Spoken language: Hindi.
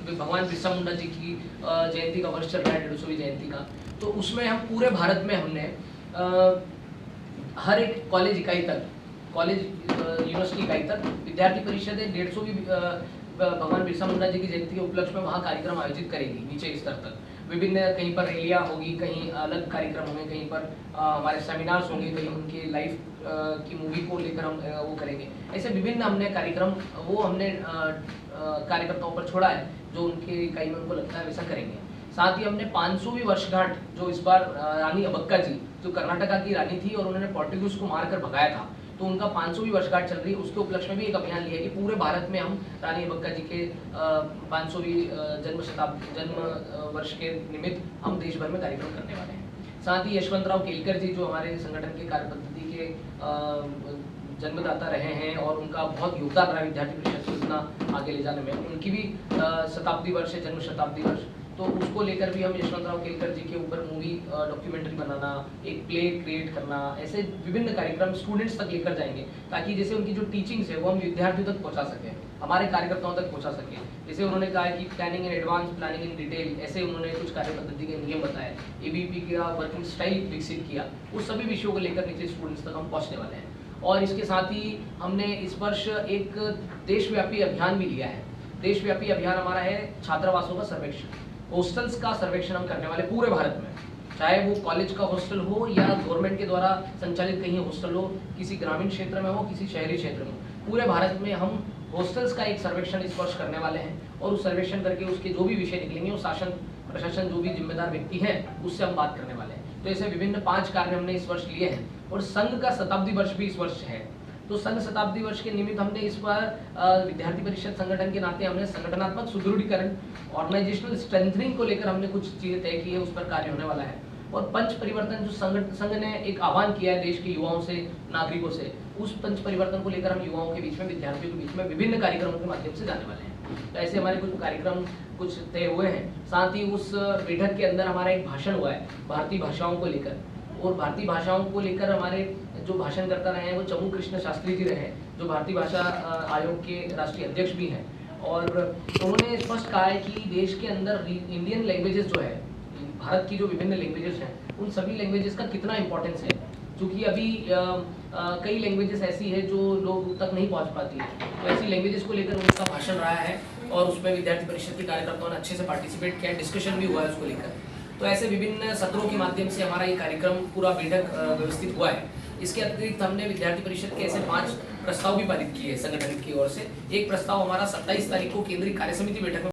भगवान बिरसा मुंडा जी की जयंती का वर्ष चल रहा है, 150वीं जयंती का। तो उसमें हम पूरे भारत में हमने हर एक कॉलेज इकाई तक, कॉलेज यूनिवर्सिटी इकाई तक विद्यार्थी परिषदें 150वीं भगवान बिरसा मुंडा जी की जयंती के उपलक्ष्य में वहाँ कार्यक्रम आयोजित करेगी नीचे स्तर तक। विभिन्न कहीं पर रैलियाँ होगी, कहीं अलग कार्यक्रम होंगे, कहीं पर हमारे सेमिनार्स होंगे, कहीं उनके लाइफ की मूवी को लेकर हम वो करेंगे। ऐसे विभिन्न हमने कार्यक्रम वो हमने कार्यकर्ताओं पर छोड़ा है, जो उनके इकाई में उनको लगता है वैसा करेंगे। साथ ही हमने 500वीं वर्षगांठ, जो इस बार रानी अबक्का जी जो कर्नाटका की रानी थी और उन्होंने पोर्टुगीज को मारकर भगाया था, तो उनका 500वीं वर्षगांठ चल रही है, उसके उपलक्ष्य में भी एक अभियान लिया है कि पूरे भारत में हम रानी अबक्का जी के 500वीं जन्म वर्ष के निमित्त हम देश भर में कार्यक्रम करने वाले हैं। साथ ही यशवंतराव केलकर जी जो हमारे संगठन के कार्यपद्धति के जन्मदाता रहे हैं और उनका बहुत योगदान रहा विद्यार्थी परिषद को इतना आगे ले जाने में, उनकी भी शताब्दी वर्ष है, जन्म शताब्दी वर्ष, तो उसको लेकर भी हम यशवंतराव केलकर जी के ऊपर मूवी डॉक्यूमेंट्री बनाना, एक प्ले क्रिएट करना, ऐसे विभिन्न कार्यक्रम स्टूडेंट्स तक लेकर जाएंगे, ताकि जैसे उनकी जो टीचिंग्स है वो हम विद्यार्थियों तक पहुंचा सकें, हमारे कार्यकर्ताओं तक पहुंचा सकें। जैसे उन्होंने कहा है कि planning in advance, planning in detail, ऐसे उन्होंने कुछ कार्यपद्धति के नियम बताए, एबीपी का वर्किंग स्टाइल विकसित किया, उस सभी विषयों को लेकर नीचे स्टूडेंट्स तक हम पहुँचने वाले हैं। और इसके साथ ही हमने इस वर्ष एक देशव्यापी अभियान भी लिया है। देशव्यापी अभियान हमारा है छात्रावासों का सर्वेक्षण, हॉस्टल्स का सर्वेक्षण हम करने वाले पूरे भारत में, चाहे वो कॉलेज का हॉस्टल हो या गवर्नमेंट के द्वारा संचालित कहीं हॉस्टल हो, किसी ग्रामीण क्षेत्र में हो, किसी शहरी क्षेत्र में, पूरे भारत में हम हॉस्टल्स का एक सर्वेक्षण इस वर्ष करने वाले हैं। और उस सर्वेक्षण करके उसके जो भी विषय निकलेंगे, वो शासन प्रशासन जो भी जिम्मेदार व्यक्ति हैं उससे हम बात करने वाले हैं। तो ऐसे विभिन्न 5 कार्य हमने इस वर्ष लिए हैं। और संघ का शताब्दी वर्ष भी इस वर्ष है, तो संघ शताब्दी वर्ष के निमित्त हमने इस बार विद्यार्थी परिषद संगठन के नाते हमने संगठनात्मक सुदृढ़ीकरण, ऑर्गेनाइजेशनल स्ट्रेंथनिंग को लेकर हमने कुछ चीजें तय की है, उस पर कार्य होने वाला है। और पंच परिवर्तन जो संघ ने एक आह्वान किया है देश के युवाओं से, नागरिकों से, उस पंच परिवर्तन को लेकर हम युवाओं के बीच में, विद्यार्थियों के बीच में विभिन्न कार्यक्रमों के माध्यम से जाने वाले हैं। तो ऐसे हमारे कुछ कार्यक्रम कुछ तय हुए हैं। साथ ही उस बैठक के अंदर हमारा एक भाषण हुआ है भारतीय भाषाओं को लेकर, और भारतीय भाषाओं को लेकर हमारे जो भाषण करता रहे हैं वो चमू कृष्ण शास्त्री जी रहे, जो भारतीय भाषा आयोग के राष्ट्रीय अध्यक्ष भी हैं। और उन्होंने स्पष्ट कहा है कि देश के अंदर इंडियन लैंग्वेजेस जो है, भारत की जो विभिन्न लैंग्वेजेस हैं, उन सभी लैंग्वेजेस का कितना इंपॉर्टेंस है, क्योंकि अभी कई लैंग्वेजेस ऐसी है जो लोग तक नहीं पहुंच पाती है। तो ऐसी लैंग्वेजेस को लेकर उनका भाषण रहा है और उसमें विद्यार्थी परिषद के कार्यकर्ताओं ने अच्छे से पार्टिसिपेट किया, डिस्कशन भी हुआ है उसको लेकर। तो ऐसे विभिन्न सत्रों के माध्यम से हमारा ये कार्यक्रम पूरा बैठक व्यवस्थित हुआ है। इसके अतिरिक्त हमने विद्यार्थी परिषद के ऐसे 5 प्रस्ताव भी पारित किए संगठन की ओर से। एक प्रस्ताव हमारा 27 तारीख को केंद्रीय कार्य समिति बैठक में